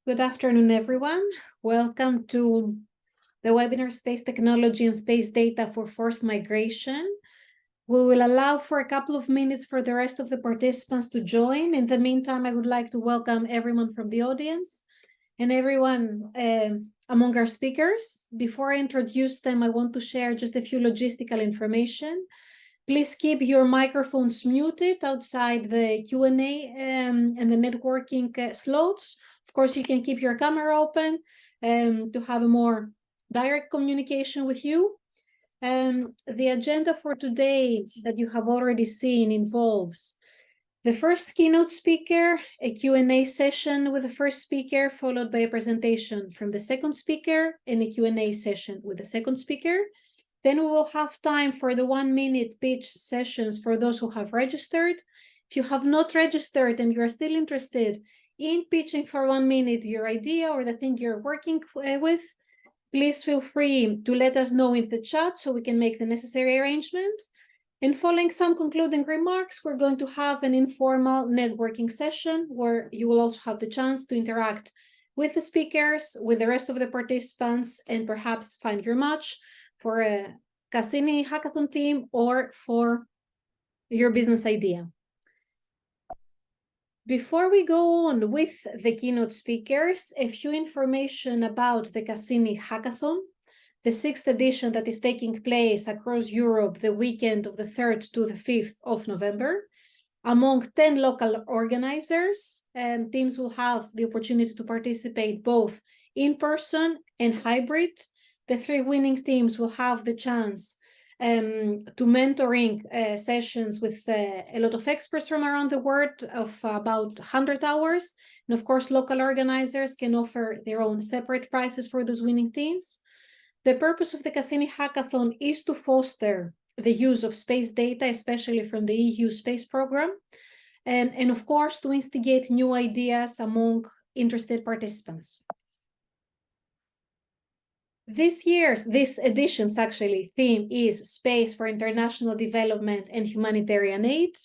Good afternoon, everyone. Welcome to the webinar Space Technology and Space Data for Forced Migration. We will allow for a couple of minutes for the rest of the participants to join. In the meantime, I would like to welcome everyone from the audience and everyone among our speakers. Before I introduce them, I want to share just a few logistical information. Please keep your microphones muted outside the Q&A and the networking slots. Of course, you can keep your camera open to have a more direct communication with you. The agenda for today that you have already seen involves the first keynote speaker, a Q&A session with the first speaker, followed by a presentation from the second speaker and a Q&A session with the second speaker. Then we will have time for the 1-minute pitch sessions for those who have registered. If you have not registered and you are still interested in pitching for 1 minute your idea or the thing you're working with, please feel free to let us know in the chat so we can make the necessary arrangement. And following some concluding remarks, we're going to have an informal networking session where you will also have the chance to interact with the speakers, with the rest of the participants, and perhaps find your match for a CASSINI Hackathon team or for your business idea. Before we go on with the keynote speakers, a few information about the CASSINI Hackathon, the 6th edition that is taking place across Europe the weekend of the 3rd to the 5th of November. Among 10 local organizers, teams will have the opportunity to participate both in person and hybrid. The 3 winning teams will have the chance to mentoring sessions with a lot of experts from around the world of about 100 hours. And of course, local organizers can offer their own separate prizes for those winning teams. The purpose of the CASSINI Hackathon is to foster the use of space data, especially from the EU space program, and of course, to instigate new ideas among interested participants. This edition's actually theme is Space for International Development and Humanitarian Aid.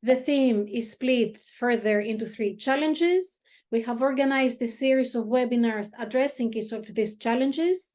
The theme is split further into 3 challenges. We have organized a series of webinars addressing each of these challenges.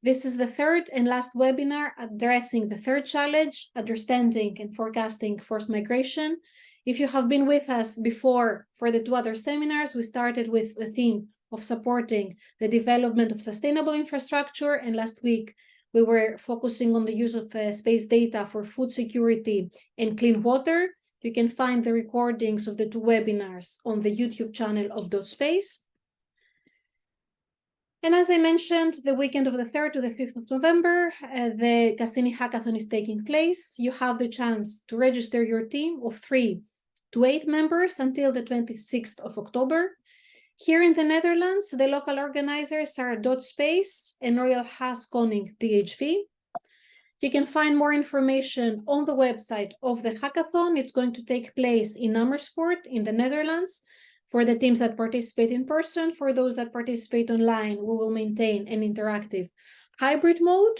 This is the 3rd and last webinar addressing the 3rd challenge, understanding and forecasting forced migration. If you have been with us before for the 2 other seminars, we started with the theme of supporting the development of sustainable infrastructure. And last week, we were focusing on the use of space data for food security and clean water. You can find the recordings of the 2 webinars on the YouTube channel of dotSPACE. And as I mentioned, the weekend of the 3rd to the 5th of November, the CASSINI Hackathon is taking place. You have the chance to register your team of 3 to 8 members until the 26th of October. Here in the Netherlands, the local organizers are dotSPACE and Royal Haas Koning DHV. You can find more information on the website of the hackathon. It's going to take place in Amersfoort in the Netherlands. For the teams that participate in person, for those that participate online, we will maintain an interactive hybrid mode.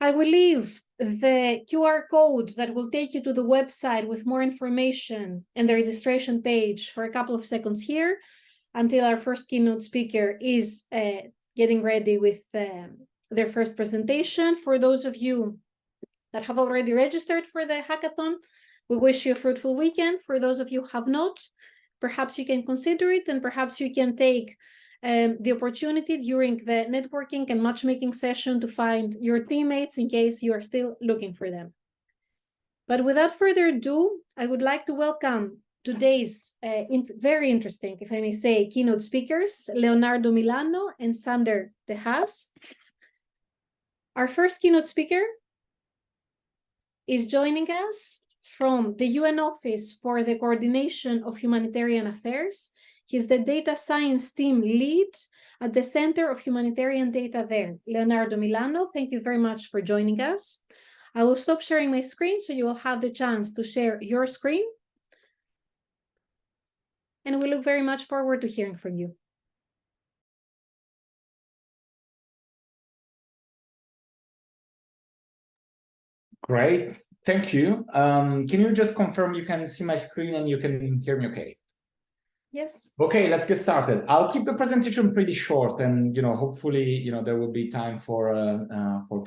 I will leave the QR code that will take you to the website with more information and the registration page for a couple of seconds here until our first keynote speaker is getting ready with their first presentation. For those of you that have already registered for the hackathon, we wish you a fruitful weekend. For those of you who have not, perhaps you can consider it, and perhaps you can take the opportunity during the networking and matchmaking session to find your teammates in case you are still looking for them. But without further ado, I would like to welcome today's very interesting, if I may say, keynote speakers, Leonardo Milano and Sander de Haas. Our first keynote speaker is joining us from the UN Office for the Coordination of Humanitarian Affairs. He's the data science team lead at the Center of Humanitarian Data there. Leonardo Milano, thank you very much for joining us. I will stop sharing my screen so you will have the chance to share your screen. And we look very much forward to hearing from you. Great. Thank you. Can you just confirm you can see my screen and you can hear me okay? Yes. Okay, let's get started. I'll keep the presentation pretty short, and hopefully, there will be time for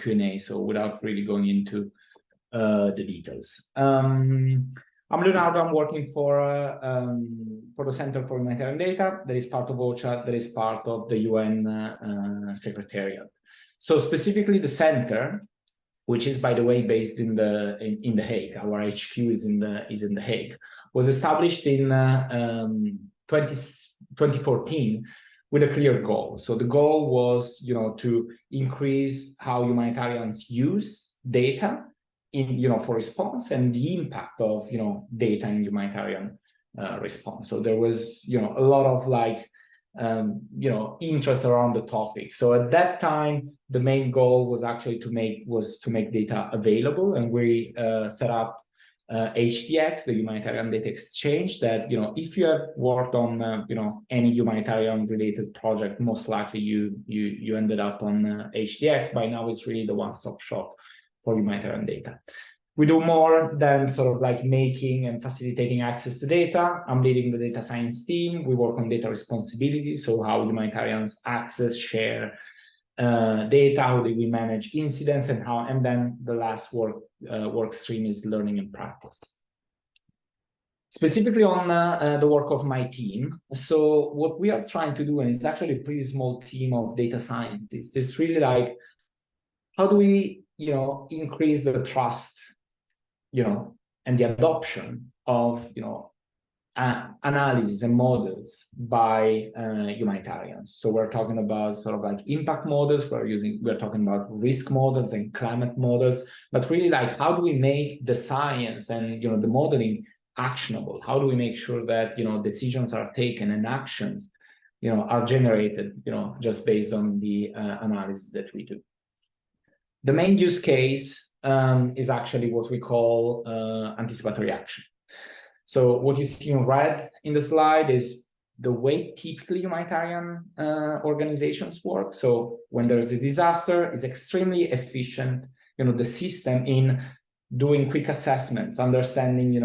Q&A. So without really going into the details, I'm Leonardo. I'm working for the Center for Humanitarian Data. That is part of OCHA. That is part of the UN Secretariat. So specifically, the center, which is, by the way, based in the Hague. Our HQ is in the Hague. Was established in 2014 with a clear goal. So the goal was, to increase how humanitarians use data for response and the impact of, data in humanitarian response. So there was, a lot of interest around the topic. So at that time, the main goal was actually to make data available, and we set up HDX, the Humanitarian Data Exchange, that, if you have worked on, any humanitarian related project, most likely you ended up on HDX. By now, it's really the one-stop shop for humanitarian data. We do more than sort of like making and facilitating access to data. I'm leading the data science team. We work on data responsibility, so how humanitarians access, share data, how do we manage incidents, and then the last work stream is learning and practice. Specifically on the work of my team. So what we are trying to do, and it's actually a pretty small team of data scientists, is really like, how do we, increase the trust, and the adoption of, analysis and models by humanitarians. So we're talking about sort of like impact models. We're talking about risk models and climate models, but really like, how do we make the science and, the modeling actionable? How do we make sure that, decisions are taken and actions, are generated, just based on the analysis that we do? The main use case is actually what we call anticipatory action. So what you see in red in the slide is the way typically humanitarian organizations work. So when there's a disaster, it's extremely efficient, the system in doing quick assessments, understanding,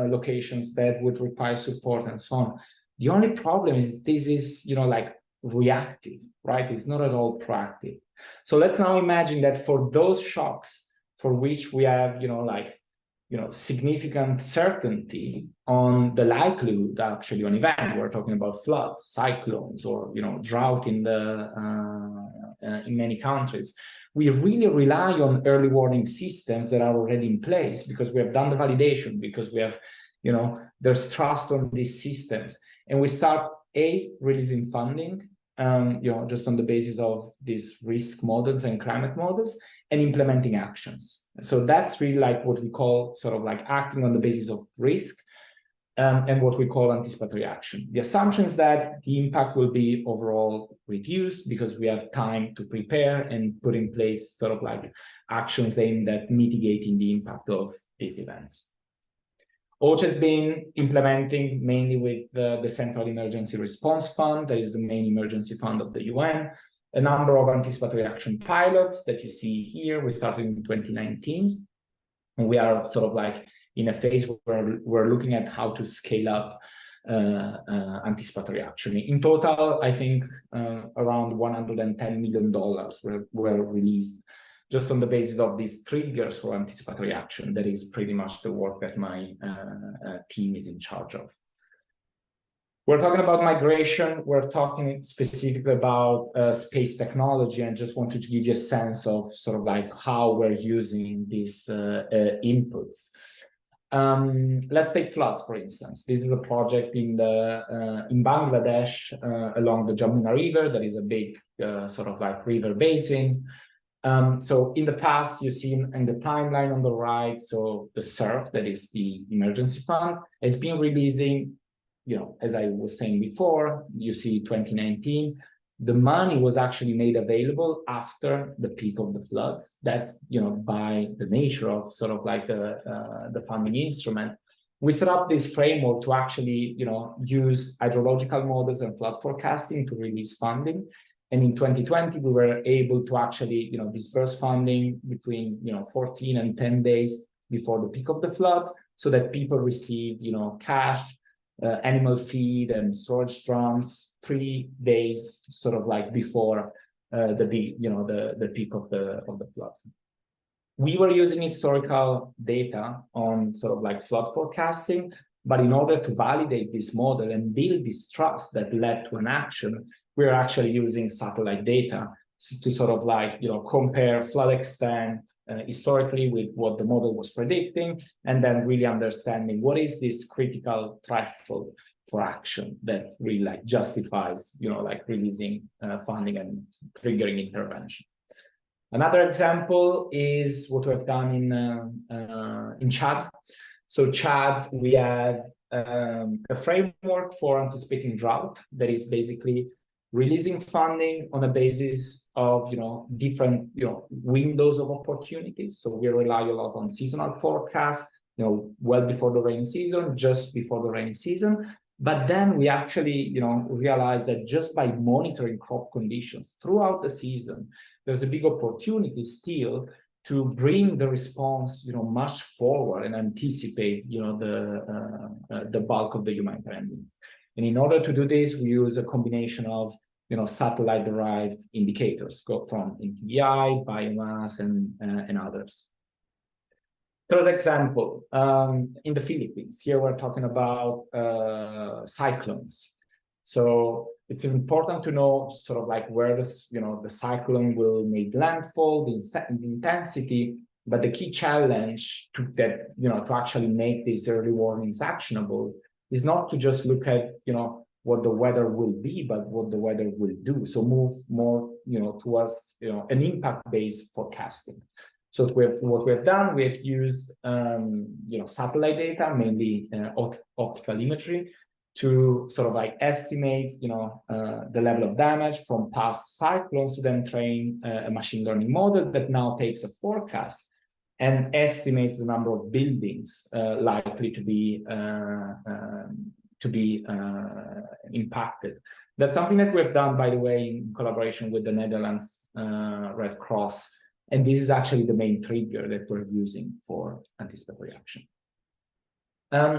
locations that would require support and so on. The only problem is this is, like reactive, right? It's not at all proactive. So let's now imagine that for those shocks for which we have, significant certainty on the likelihood actually on event. We're talking about floods, cyclones, or drought in many countries. We really rely on early warning systems that are already in place because we have done the validation, because we have, there's trust on these systems, and we start releasing funding, just on the basis of these risk models and climate models, and implementing actions. So that's really like what we call sort of like acting on the basis of risk, and what we call anticipatory action. The assumption is that the impact will be overall reduced because we have time to prepare and put in place sort of like actions aimed at mitigating the impact of these events. OCHA has been implementing mainly with the Central Emergency Response Fund, that is the main emergency fund of the UN, a number of anticipatory action pilots that you see here. We started in 2019, and we are sort of like in a phase where we're looking at how to scale up anticipatory action. In total, I think around $110 million were released just on the basis of these triggers for anticipatory action. That is pretty much the work that my team is in charge of. We're talking about migration. We're talking specifically about space technology, and just wanted to give you a sense of sort of like how we're using these inputs. Let's take floods, for instance. This is a project in Bangladesh along the Jamuna River. That is a big sort of like river basin. So in the past, you see in the timeline on the right, so the SURF, that is the emergency fund, has been releasing, as I was saying before, you see 2019, the money was actually made available after the peak of the floods. That's, by the nature of sort of like the funding instrument. We set up this framework to actually, use hydrological models and flood forecasting to release funding. And in 2020, we were able to actually, disperse funding between, 14 and 10 days before the peak of the floods, so that people received, cash animal feed and storage drums 3 days sort of like before the peak of the floods. We were using historical data on sort of like flood forecasting, but in order to validate this model and build this trust that led to an action, we're actually using satellite data to sort of like, compare flood extent historically with what the model was predicting, and then really understanding what is this critical threshold for action that really like justifies, like releasing funding and triggering intervention. Another example is what we've done in Chad. So Chad, we have a framework for anticipating drought that is basically releasing funding on a basis of different windows of opportunities. So we rely a lot on seasonal forecasts, well before the rainy season, just before the rainy season. But then we actually realize that just by monitoring crop conditions throughout the season, there's a big opportunity still to bring the response much forward and anticipate the bulk of the humanitarian needs. And in order to do this, we use a combination of satellite-derived indicators, go from NTBI, biomass, and others. Third example, in the Philippines. Here we're talking about cyclones. So it's important to know sort of like where this, the cyclone will make landfall, the intensity, but the key challenge to actually make these early warnings actionable is not to just look at, what the weather will be, but what the weather will do. So move more, towards, an impact-based forecasting. So what we have done, we have used, satellite data, mainly optical imagery, to sort of like estimate, the level of damage from past cyclones, to then train a machine learning model that now takes a forecast and estimates the number of buildings likely to be impacted. That's something that we've done, by the way, in collaboration with the Netherlands Red Cross, and this is actually the main trigger that we're using for anticipatory action.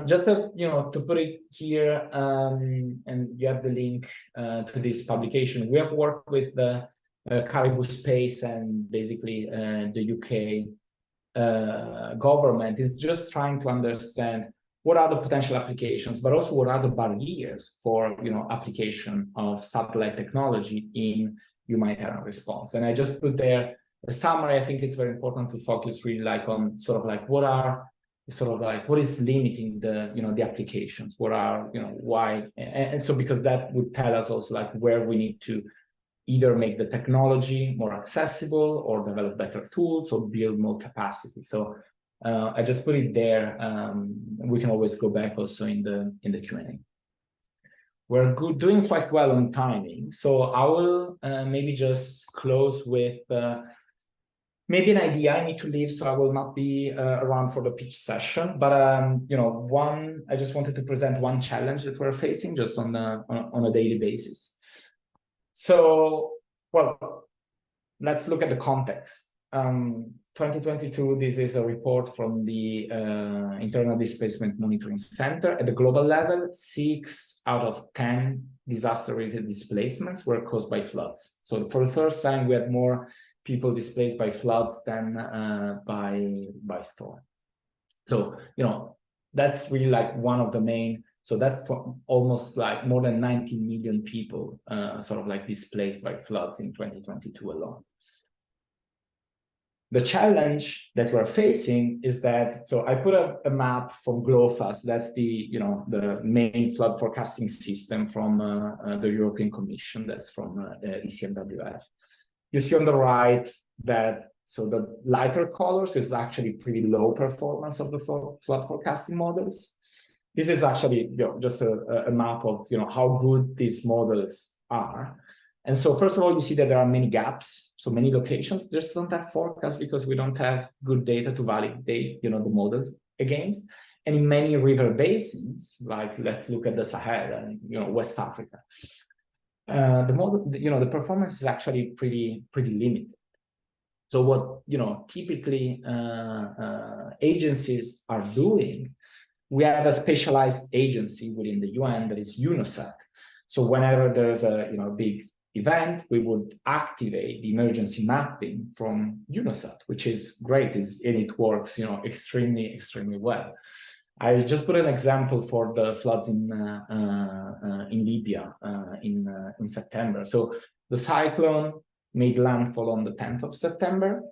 Just to put it here, and you have the link to this publication. We have worked with the Caribou Space and basically the UK government is just trying to understand what are the potential applications, but also what are the barriers for application of satellite technology in humanitarian response. And I just put there a summary. I think it's very important to focus really like on sort of like what is limiting the applications, what are why, and so because that would tell us also like where we need to either make the technology more accessible or develop better tools or build more capacity. So I just put it there. We can always go back also in the Q&A. We're doing quite well on timing, so I will maybe just close with maybe an idea. I need to leave, so I will not be around for the pitch session. But I just wanted to present one challenge that we're facing just on a daily basis. So, well, let's look at the context. 2022, this is a report from the Internal Displacement Monitoring Center. At the global level, 6 out of 10 disaster-related displacements were caused by floods. So for the first time, we had more people displaced by floods than by storm. So, that's really like one of the main, so that's almost like more than 90 million people sort of like displaced by floods in 2022 alone. The challenge that we're facing is that, so I put a map from GLOFASS, that's the main flood forecasting system from the European Commission, that's from ECMWF. You see on the right that, so the lighter colors is actually pretty low performance of the flood forecasting models. This is actually just a map of how good these models are. And so first of all, you see that there are many gaps. So many locations just don't have forecasts because we don't have good data to validate the models against. And in many river basins, like let's look at the Sahel and West Africa, the model, the performance is actually pretty limited. So what typically agencies are doing we have a specialized agency within the UN that is UNOSAT. So whenever there's a big event, we would activate the emergency mapping from UNOSAT, which is great, and it works extremely well. I just put an example for the floods in Libya in September. So the cyclone made landfall on the 10th of September,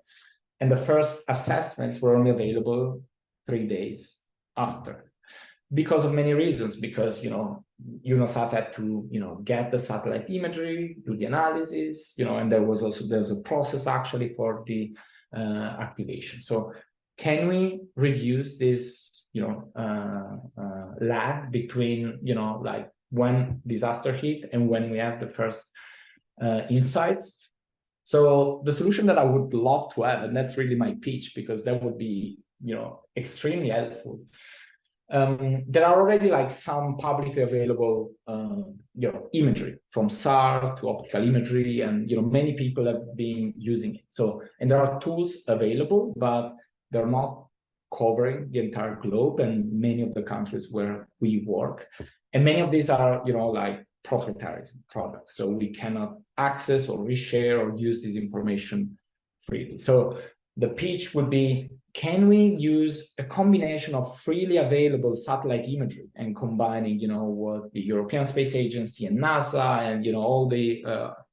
and the first assessments were only available 3 days after, because of many reasons. Because UNOSAT had to get the satellite imagery, do the analysis, and there's a process actually for the activation. So can we reduce this lag between like when disaster hit and when we have the first insights? So the solution that I would love to have, and that's really my pitch, because that would be extremely helpful. There are already like some publicly available imagery, from SAR to optical imagery, and many people have been using it. So, and there are tools available, but they're not covering the entire globe and many of the countries where we work. And many of these are like proprietary products, so we cannot access or reshare or use this information freely. So the pitch would be, can we use a combination of freely available satellite imagery and combining, what the European Space Agency and NASA and, all the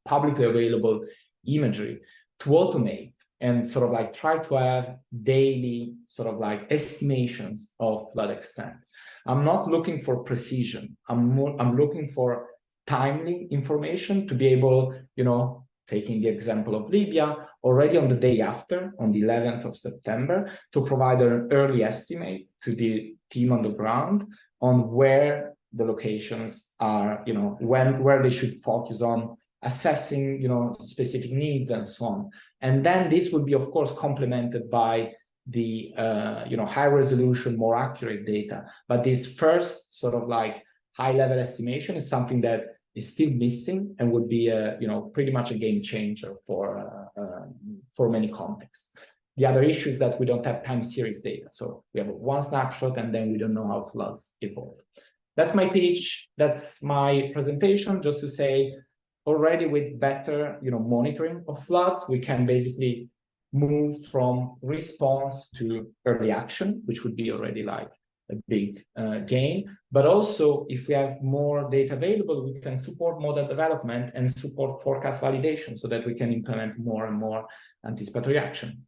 publicly available imagery to automate and sort of like try to have daily sort of like estimations of flood extent. I'm not looking for precision. I'm looking for timely information to be able, taking the example of Libya, already on the day after, on the 11th of September, to provide an early estimate to the team on the ground on where the locations are, where they should focus on assessing, specific needs and so on. And then this would be, of course, complemented by the, high resolution, more accurate data. But this first sort of like high-level estimation is something that is still missing and would be a, pretty much a game changer for many contexts. The other issue is that we don't have time series data. So we have one snapshot and then we don't know how floods evolve. That's my pitch. That's my presentation, just to say, already with better, monitoring of floods, we can basically move from response to early action, which would be already like a big gain. But also, if we have more data available, we can support model development and support forecast validation so that we can implement more and more anticipatory action.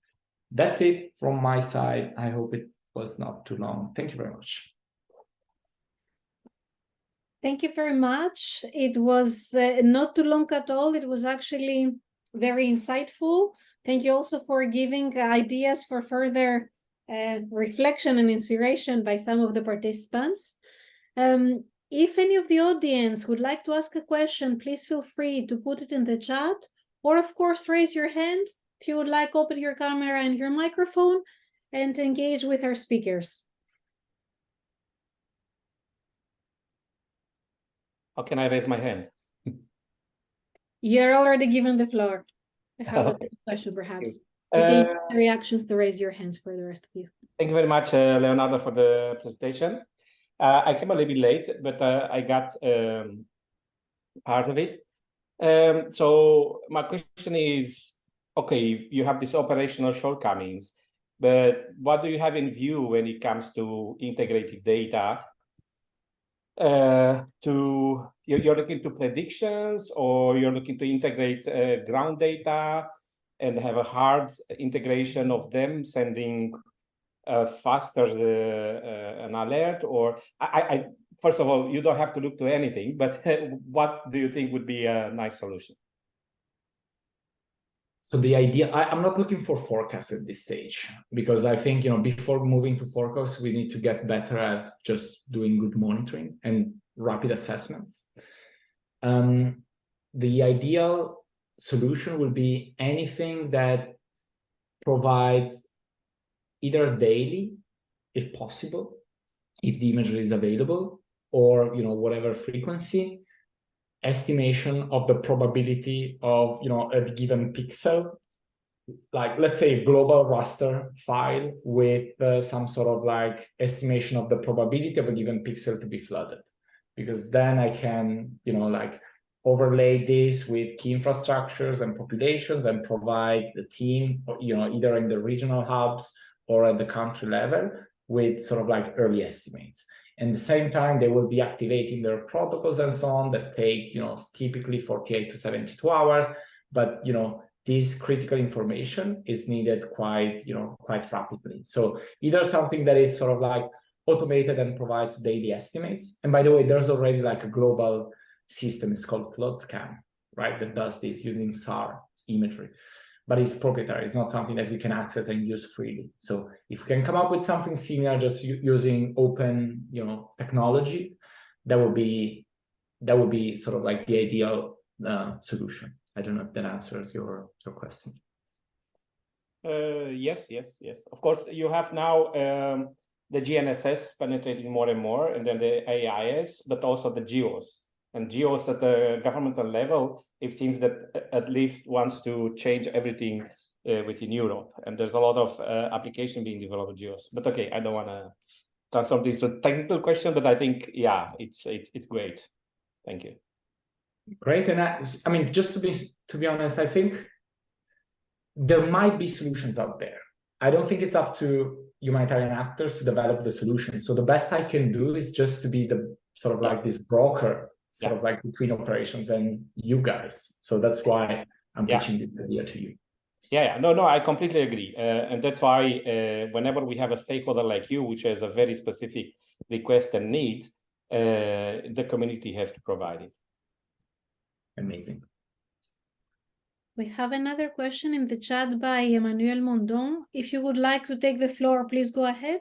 That's it from my side. I hope it was not too long. Thank you very much. Thank you very much. It was not too long at all. It was actually very insightful. Thank you also for giving ideas for further reflection and inspiration by some of the participants. If any of the audience would like to ask a question, please feel free to put it in the chat, or of course raise your hand if you would like. Open your camera and your microphone and engage with our speakers. How can I raise my hand? You're already given the floor. I have a question, perhaps. You can use the reactions to raise your hands for the rest of you. Thank you very much, Leonardo, for the presentation. I came a little bit late, but I got part of it. So my question is, okay, you have these operational shortcomings, but what do you have in view when it comes to integrated data? You're looking to predictions, or you're looking to integrate ground data and have a hard integration of them, sending faster an alert? Or first of all, you don't have to look to anything, but what do you think would be a nice solution? So the idea, I'm not looking for forecasts at this stage, because I think, before moving to forecasts, we need to get better at just doing good monitoring and rapid assessments. The ideal solution will be anything that provides either daily, if possible, if the imagery is available, or whatever frequency, estimation of the probability of a given pixel like, let's say, a global raster file with some sort of like estimation of the probability of a given pixel to be flooded. Because then I can, like overlay this with key infrastructures and populations and provide the team, either in the regional hubs or at the country level with sort of like early estimates. And at the same time, they will be activating their protocols and so on that take, typically 48 to 72 hours. But, this critical information is needed quite rapidly. So either something that is sort of like automated and provides daily estimates. And by the way, there's already like a global system, it's called FloodScan, right? That does this using SAR imagery, but it's proprietary. It's not something that we can access and use freely. So if we can come up with something similar, just using open, technology, that would be sort of like the ideal solution. I don't know if that answers your question. Yes. Of course, you have now the GNSS penetrating more and more, and then the AIS, but also the GEOs. And GEOs at the governmental level, it seems that at least wants to change everything within Europe. And there's a lot of application being developed with GEOs. But okay, I don't want to transform this to a technical question, but I think, yeah, it's great. Thank you. Great. And I mean, just to be honest, I think there might be solutions out there. I don't think it's up to humanitarian actors to develop the solution. So the best I can do is just to be the sort of like this broker, sort of like between operations and you guys. So that's why I'm pitching this idea to you. No, I completely agree. And that's why whenever we have a stakeholder like you, which has a very specific request and need, the community has to provide it. Amazing. We have another question in the chat by Emmanuel Mondon. If you would like to take the floor, please go ahead.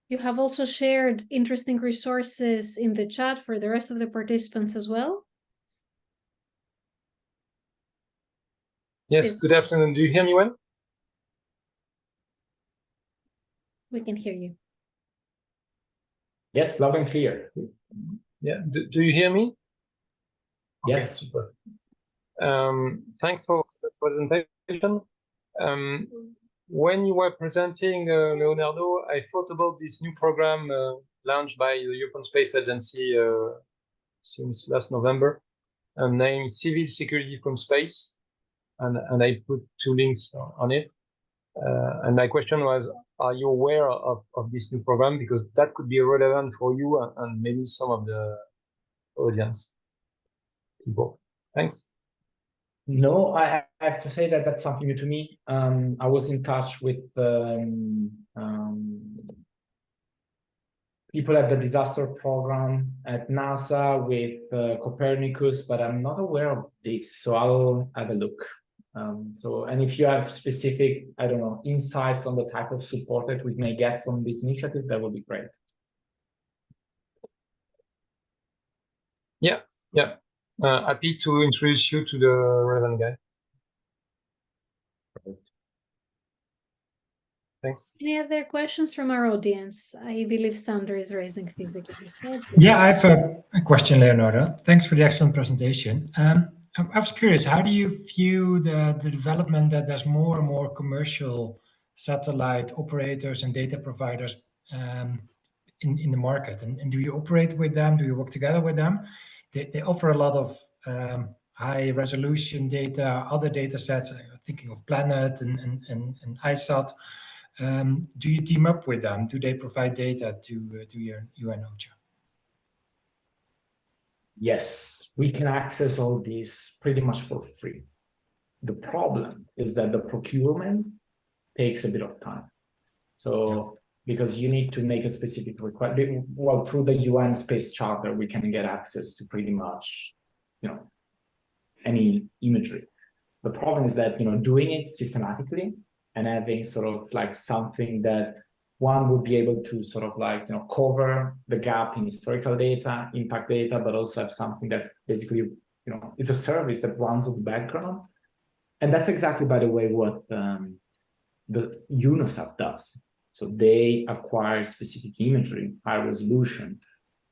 You have also shared interesting resources in the chat for the rest of the participants as well. Yes, good afternoon. Do you hear me well? We can hear you. Yes, loud and clear. Yeah, do you hear me? Yes. Okay, super. Thanks for the presentation. When you were presenting, Leonardo, I thought about this new program launched by the European Space Agency since last November, named Civil Security from Space, and I put 2 links on it. And my question was, are you aware of this new program? Because that could be relevant for you and maybe some of the audience people. Thanks. No, I have to say that that's something new to me. I was in touch with people at the disaster program at NASA with Copernicus, but I'm not aware of this, so I'll have a look. And if you have specific, I don't know, insights on the type of support that we may get from this initiative, that would be great. Yeah. Happy to introduce you to the relevant guy. Perfect. Thanks. Any other questions from our audience? I believe Sander is raising physically his head. Yeah, I have a question, Leonardo. Thanks for the excellent presentation. I was curious, how do you view the development that there's more and more commercial satellite operators and data providers in the market? And do you operate with them? Do you work together with them? They offer a lot of high resolution data, other data sets, thinking of Planet and ISAT. Do you team up with them? Do they provide data to you and OCHA? Yes, we can access all these pretty much for free. The problem is that the procurement takes a bit of time. So because you need to make a specific request, well, through the UN Space Charter, we can get access to pretty much, any imagery. The problem is that, doing it systematically and having sort of like something that one would be able to sort of like, cover the gap in historical data, impact data, but also have something that basically, is a service that runs in the background. And that's exactly, by the way, what the UNOSAP does. So they acquire specific imagery, high resolution,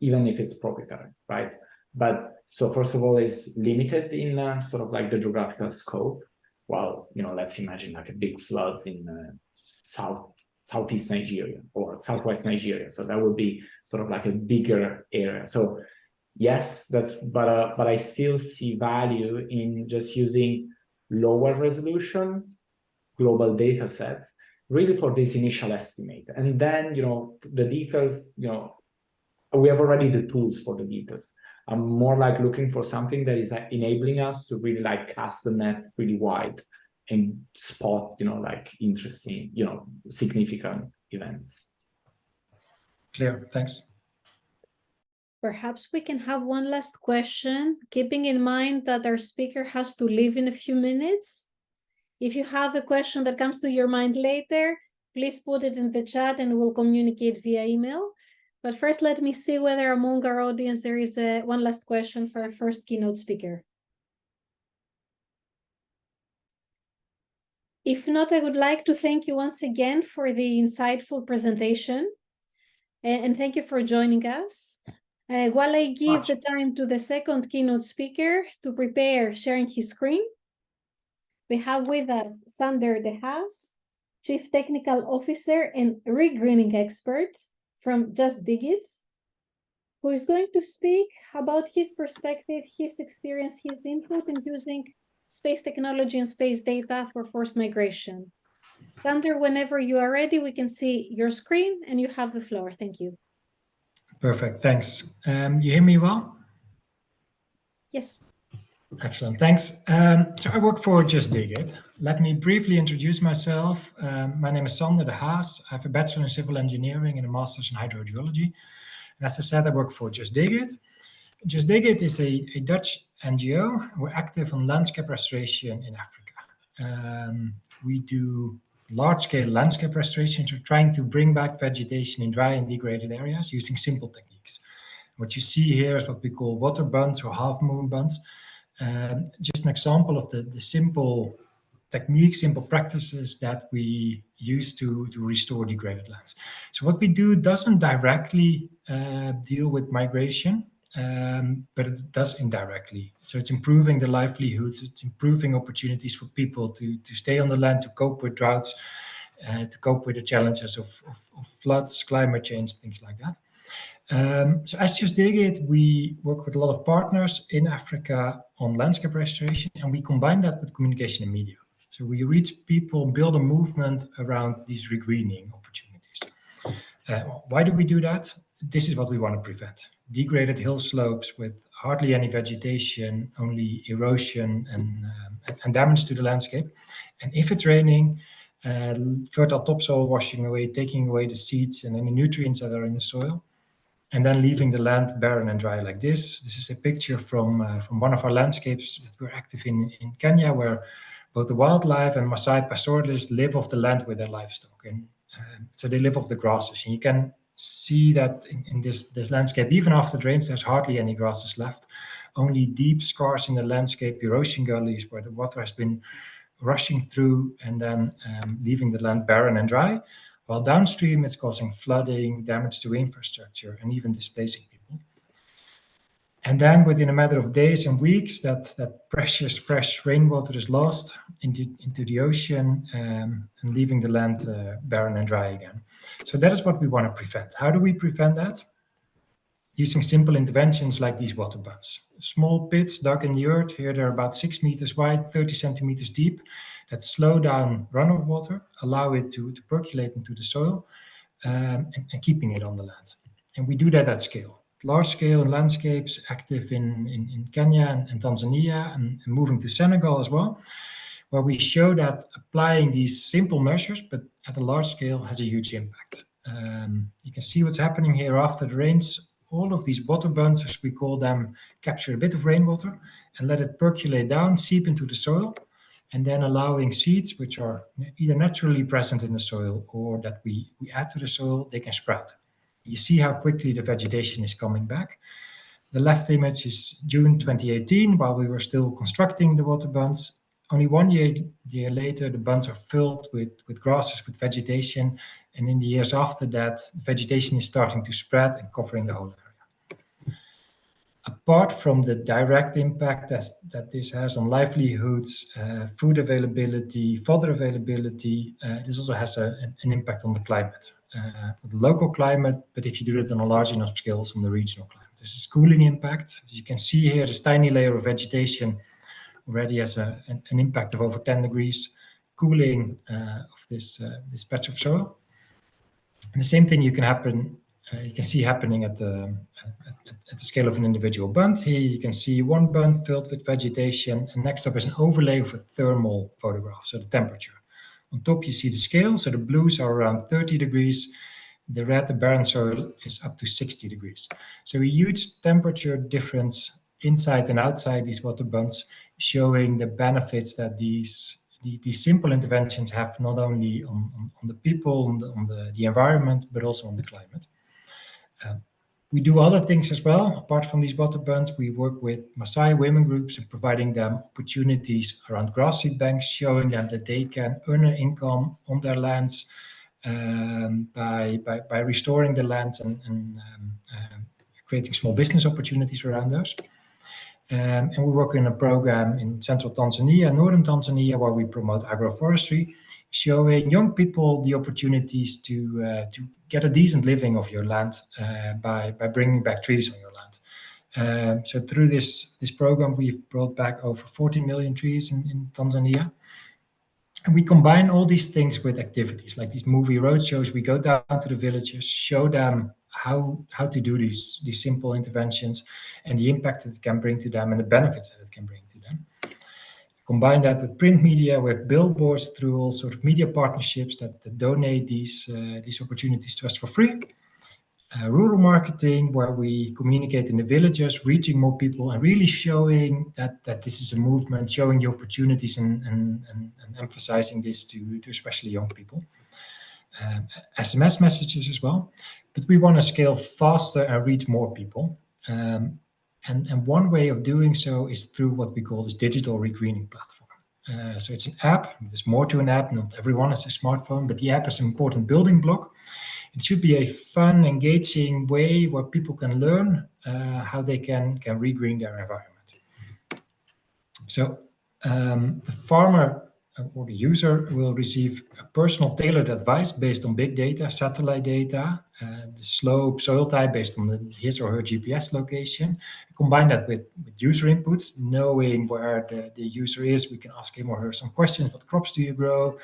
even if it's proprietary, right? But so first of all, it's limited in sort of like the geographical scope. well, let's imagine like a big floods in southeast Nigeria or southwest Nigeria. So that would be sort of like a bigger area. So yes, but I still see value in just using lower resolution global data sets really for this initial estimate. And then, the details, we have already the tools for the details. I'm more like looking for something that is enabling us to really like cast the net really wide and spot, like interesting, significant events. Clear, thanks. Perhaps we can have one last question, keeping in mind that our speaker has to leave in a few minutes. If you have a question that comes to your mind later, please put it in the chat and we'll communicate via email. But first, let me see whether among our audience there is one last question for our first keynote speaker. If not, I would like to thank you once again for the insightful presentation. And thank you for joining us. While I give the time to the second keynote speaker to prepare sharing his screen, we have with us Sander de Haas, Chief Technical Officer and Regreening Expert from Justdiggit, who is going to speak about his perspective, his experience, his input in using space technology and space data for forced migration. Sander, whenever you are ready, we can see your screen and you have the floor. Thank you. Perfect, thanks. You hear me well? Yes. Excellent, thanks. So I work for Justdiggit. Let me briefly introduce myself. My name is Sander de Haas. I have a Bachelor in Civil Engineering and a Master's in Hydrogeology. And as I said, I work for Justdiggit. Justdiggit is a Dutch NGO. We're active on landscape restoration in Africa. We do large-scale landscape restoration, so trying to bring back vegetation in dry and degraded areas using simple techniques. What you see here is what we call water bunds or half-moon bunds. Just an example of the simple techniques, simple practices that we use to restore degraded lands. So what we do doesn't directly deal with migration, but it does indirectly. So it's improving the livelihoods, it's improving opportunities for people to stay on the land, to cope with droughts, to cope with the challenges of floods, climate change, things like that. So as Justdiggit, we work with a lot of partners in Africa on landscape restoration, and we combine that with communication and media. So we reach people, build a movement around these regreening opportunities. Why do we do that? This is what we want to prevent. Degraded hill slopes with hardly any vegetation, only erosion and damage to the landscape. And if it's raining, fertile topsoil washing away, taking away the seeds and any nutrients that are in the soil, and then leaving the land barren and dry like this. This is a picture from one of our landscapes that we're active in Kenya, where both the wildlife and Maasai pastoralists live off the land with their livestock. And so they live off the grasses. And you can see that in this landscape, even after the rains, there's hardly any grasses left. Only deep scars in the landscape, erosion gullies where the water has been rushing through and then leaving the land barren and dry. While downstream, it's causing flooding, damage to infrastructure, and even displacing people. And then within a matter of days and weeks, that precious, fresh rainwater is lost into the ocean and leaving the land barren and dry again. So that is what we want to prevent. How do we prevent that? Using simple interventions like these water bunds. Small pits dug in the earth, here they're about 6 meters wide, 30 centimeters deep, that slow down runoff water, allow it to percolate into the soil, and keeping it on the land. And we do that at scale. Large scale in landscapes, active in Kenya and Tanzania, and moving to Senegal as well, where we show that applying these simple measures, but at a large scale, has a huge impact. You can see what's happening here after the rains. All of these water bunds, as we call them, capture a bit of rainwater and let it percolate down, seep into the soil, and then allowing seeds, which are either naturally present in the soil or that we add to the soil, they can sprout. You see how quickly the vegetation is coming back. The left image is June 2018, while we were still constructing the water bunds. Only 1 year later, the bunds are filled with grasses, with vegetation, and in the years after that, the vegetation is starting to spread and covering the whole area. apart from the direct impact that this has on livelihoods, food availability, fodder availability, this also has an impact on the climate, the local climate, but if you do it on a large enough scale, on the regional climate. This is cooling impact. As you can see here, this tiny layer of vegetation already has an impact of over 10 degrees cooling of this patch of soil. And the same thing you can see happening at the scale of an individual bund. Here you can see one bund filled with vegetation, and next up is an overlay of a thermal photograph, so the temperature. On top you see the scale, so the blues are around 30 degrees, the red, the barren soil, is up to 60 degrees. So a huge temperature difference inside and outside these water bunds, showing the benefits that these simple interventions have not only on the people, on the environment, but also on the climate. We do other things as well. Apart from these water bunds, we work with Maasai women groups and providing them opportunities around grass seed banks, showing them that they can earn an income on their lands by restoring the lands and creating small business opportunities around those. And we work in a program in central Tanzania, northern Tanzania, where we promote agroforestry, showing young people the opportunities to get a decent living of your land by bringing back trees on your land. So through this program, we've brought back over 40 million trees in Tanzania. And we combine all these things with activities like these movie roadshows. We go down to the villages, show them how to do these simple interventions and the impact that it can bring to them and the benefits that it can bring to them. Combine that with print media, with billboards, through all sorts of media partnerships that donate these opportunities to us for free. Rural marketing, where we communicate in the villages, reaching more people and really showing that this is a movement, showing the opportunities and emphasizing this to especially young people. SMS messages as well, but we want to scale faster and reach more people. And one way of doing so is through what we call this digital regreening platform. So it's an app. There's more to an app. Not everyone has a smartphone, but the app is an important building block. It should be a fun, engaging way where people can learn how they can regreen their environment. So the farmer or the user will receive a personal tailored advice based on big data, satellite data, the slope, soil type based on his or her GPS location. Combine that with user inputs, knowing where the user is. We can ask him or her some questions. What crops do you grow?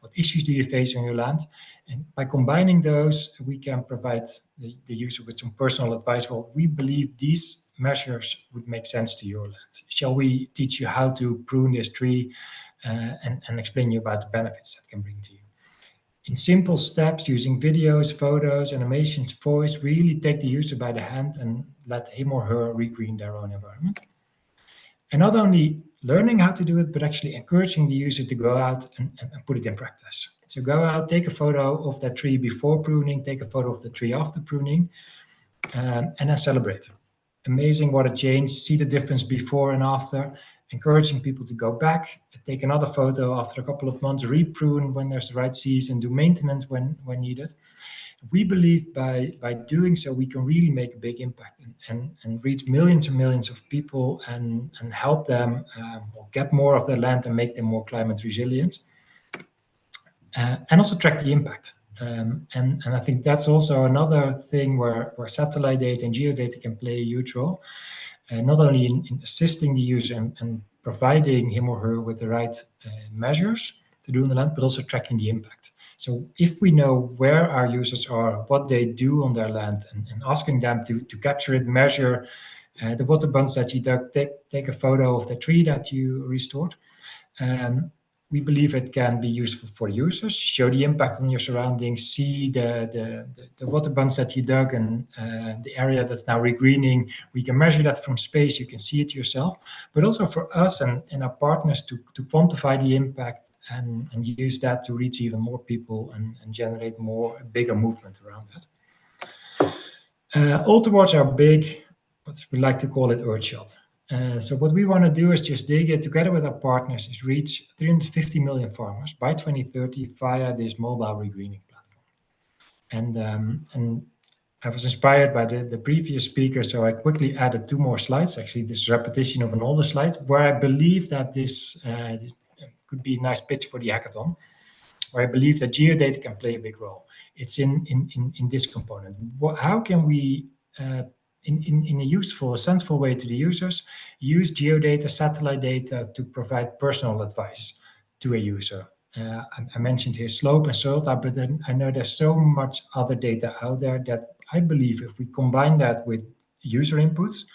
What issues do you face on your land? And by combining those, we can provide the user with some personal advice. Well, we believe these measures would make sense to your land. Shall we teach you how to prune this tree and explain you about the benefits that can bring to you? In simple steps, using videos, photos, animations, voice, really take the user by the hand and let him or her regreen their own environment. And not only learning how to do it, but actually encouraging the user to go out and put it in practice. So go out, take a photo of that tree before pruning, take a photo of the tree after pruning, and then celebrate. Amazing what a change, see the difference before and after, encouraging people to go back, take another photo after a couple of months, re-prune when there's the right season, do maintenance when needed. We believe by doing so, we can really make a big impact and reach millions and millions of people and help them get more of their land and make them more climate resilient. And also track the impact. And I think that's also another thing where satellite data and geodata can play a huge role, not only in assisting the user and providing him or her with the right measures to do on the land, but also tracking the impact. So if we know where our users are, what they do on their land, and asking them to capture it, measure the water bunds that you dug, take a photo of the tree that you restored, we believe it can be useful for users, show the impact on your surroundings, see the water bunds that you dug and the area that's now regreening. We can measure that from space, you can see it yourself, but also for us and our partners to quantify the impact and use that to reach even more people and generate bigger movement around that. All towards our big, what we like to call it, Earthshot. So what we want to do is Justdiggit, together with our partners, is reach 350 million farmers by 2030 via this mobile regreening platform. And I was inspired by the previous speaker, so I quickly added 2 more slides. Actually, this is a repetition of an older slide, where I believe that this could be a nice pitch for the hackathon, where I believe that geodata can play a big role. It's in this component. How can we, in a useful, sensible way to the users, use geodata, satellite data to provide personal advice to a user? I mentioned here slope and soil type, but then I know there's so much other data out there that I believe if we combine that with user inputs,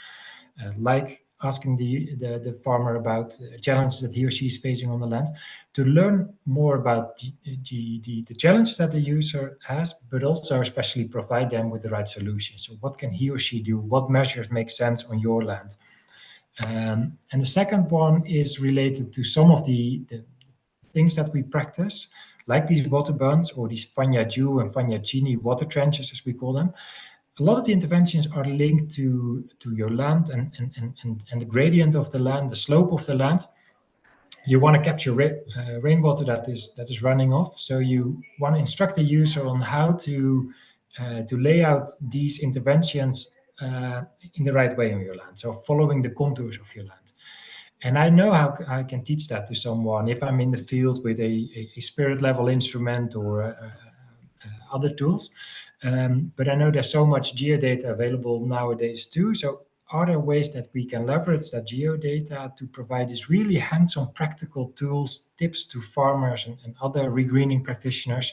like asking the farmer about challenges that he or she is facing on the land, to learn more about the challenges that the user has, but also especially provide them with the right solution. So what can he or she do? What measures make sense on your land? And the second one is related to some of the things that we practice, like these water bunds or these Fagna-Giù and Fagna-Cini water trenches, as we call them. A lot of the interventions are linked to your land and the gradient of the land, the slope of the land. You want to capture rainwater that is running off. So you want to instruct the user on how to lay out these interventions in the right way on your land. So following the contours of your land. And I know how I can teach that to someone if I'm in the field with a spirit level instrument or other tools. But I know there's so much geodata available nowadays too. So are there ways that we can leverage that geodata to provide these really hands-on practical tools, tips to farmers and other regreening practitioners,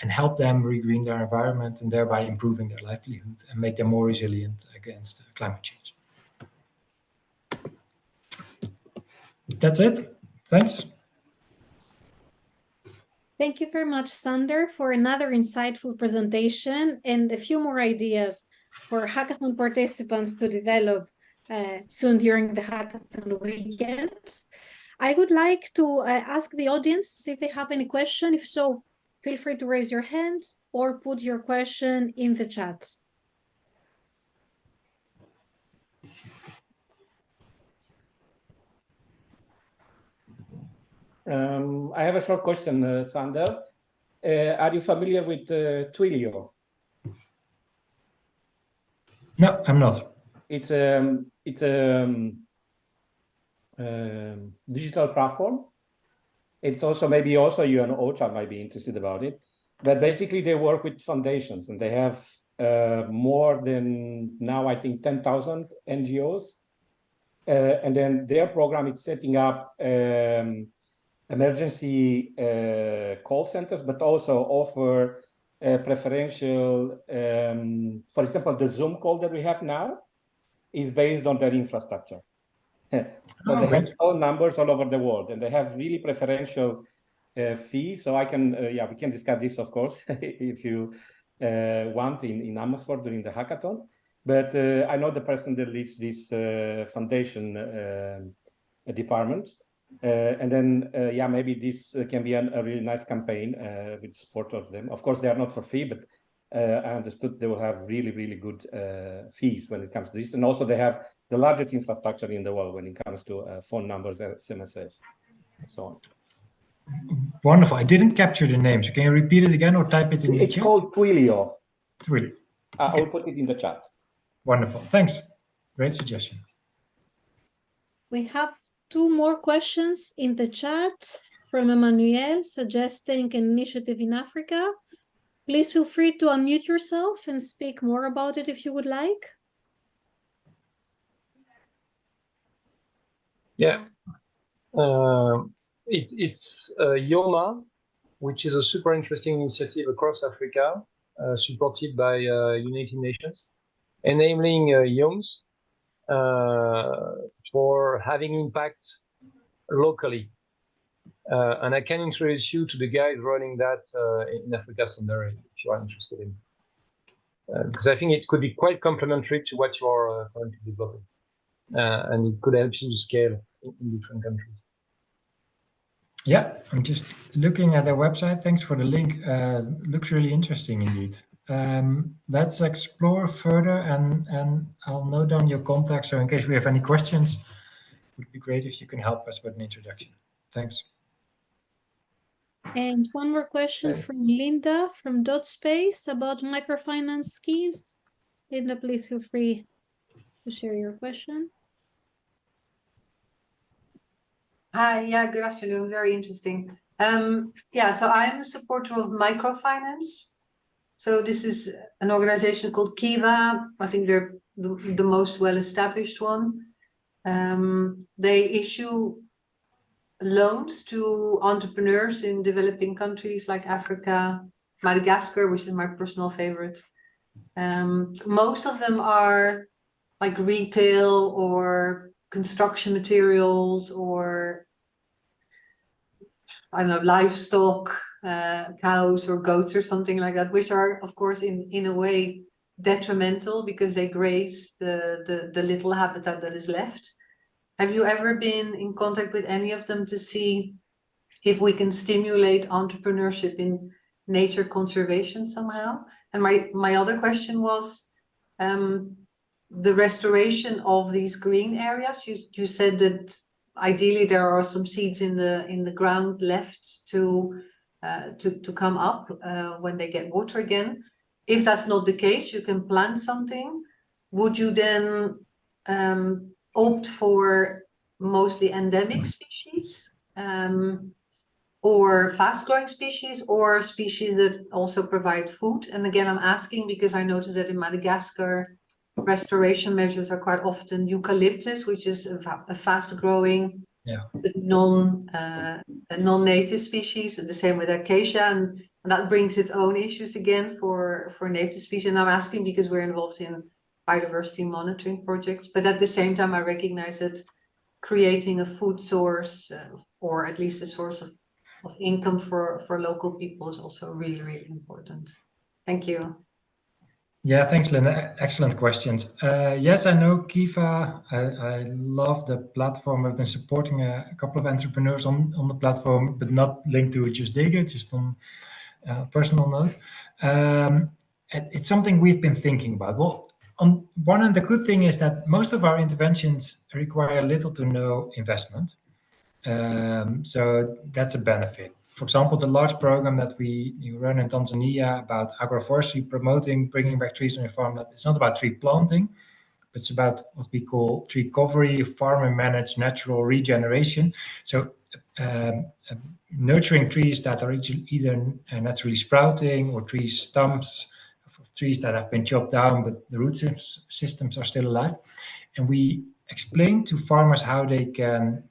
and help them regreen their environment and thereby improving their livelihood and make them more resilient against climate change? That's it. Thanks. Thank you very much, Sander, for another insightful presentation and a few more ideas for hackathon participants to develop soon during the hackathon weekend. I would like to ask the audience if they have any question. If so, feel free to raise your hand or put your question in the chat. I have a short question, Sander. Are you familiar with Twilio? No, I'm not. It's a digital platform. It's also maybe also you and OCHA might be interested about it. But basically, they work with foundations, and they have more than now I think 10,000 NGOs, and then their program is setting up emergency call centers, but also offer preferential, for example, the Zoom call that we have now is based on their infrastructure. So they have all numbers all over the world, and they have really preferential fees. So I can, we can discuss this, of course, if you want in Amersfoort during the hackathon. But I know the person that leads this foundation department. And then, maybe this can be a really nice campaign with support of them. Of course, they are not for free, but I understood they will have really, really good fees when it comes to this. And also they have the largest infrastructure in the world when it comes to phone numbers, SMSs, and so on. Wonderful. I didn't capture the name. So can you repeat it again or type it in the chat? It's called Twilio. Twilio. I will put it in the chat. Wonderful. Thanks. Great suggestion. We have 2 more questions in the chat from Emmanuel suggesting an initiative in Africa. Please feel free to unmute yourself and speak more about it if you would like. Yeah, it's YOMA, which is a super interesting initiative across Africa, supported by United Nations, enabling youngs for having impact locally. And I can introduce you to the guys running that in Africa somewhere if you are interested in. Because I think it could be quite complementary to what you are currently developing. And it could help you to scale in different countries. Yeah, I'm just looking at their website. Thanks for the link. Looks really interesting indeed. Let's explore further, and I'll note down your contact. So in case we have any questions, it would be great if you can help us with an introduction. Thanks. And one more question Thanks. from Linda from dotSPACE about microfinance schemes. Linda, please feel free to share your question. Hi, yeah, good afternoon. Very interesting. Yeah, so I'm a supporter of microfinance. So this is an organization called Kiva. I think they're the most well-established one. They issue loans to entrepreneurs in developing countries like Africa, Madagascar, which is my personal favorite. Most of them are like retail or construction materials or I don't know, livestock, cows or goats or something like that, which are of course in a way detrimental because they graze the little habitat that is left. Have you ever been in contact with any of them to see if we can stimulate entrepreneurship in nature conservation somehow? And my other question was the restoration of these green areas. You said that ideally there are some seeds in the ground left to come up when they get water again. If that's not the case, you can plant something. Would you then opt for mostly endemic species or fast-growing species or species that also provide food? And again, I'm asking because I noticed that in Madagascar, restoration measures are quite often eucalyptus, which is a fast-growing, but non-native species. And the same with acacia, and that brings its own issues again for native species. And I'm asking because we're involved in biodiversity monitoring projects, but at the same time, I recognize that creating a food source or at least a source of income for local people is also really, really important. Thank you. Yeah, thanks, Linda. Excellent questions. Yes, I know Kiva. I love the platform. I've been supporting a couple of entrepreneurs on the platform, but not linked to Justdiggit, just on a personal note. It's something we've been thinking about. Well, on one hand, the good thing is that most of our interventions require little to no investment. So that's a benefit. For example, the large program that we run in Tanzania about agroforestry, promoting bringing back trees on your farmland. It's not about tree planting, but it's about what we call tree covery, farm and managed natural regeneration. So nurturing trees that are either naturally sprouting or tree stumps, trees that have been chopped down, but the root systems are still alive. And we explain to farmers how they can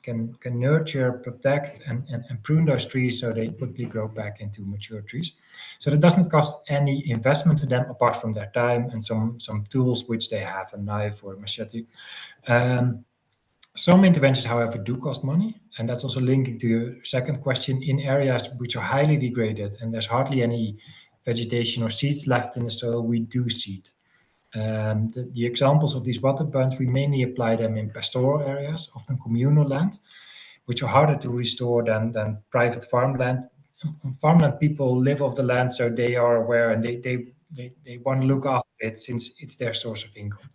nurture, protect, and prune those trees so they quickly grow back into mature trees. So that doesn't cost any investment to them apart from their time and some tools which they have, a knife or a machete. Some interventions, however, do cost money, and that's also linking to your second question. In areas which are highly degraded and there's hardly any vegetation or seeds left in the soil, we do seed. The examples of these water bunds, we mainly apply them in pastoral areas, often communal land, which are harder to restore than private farmland. On farmland, people live off the land, so they are aware and they want to look after it since it's their source of income.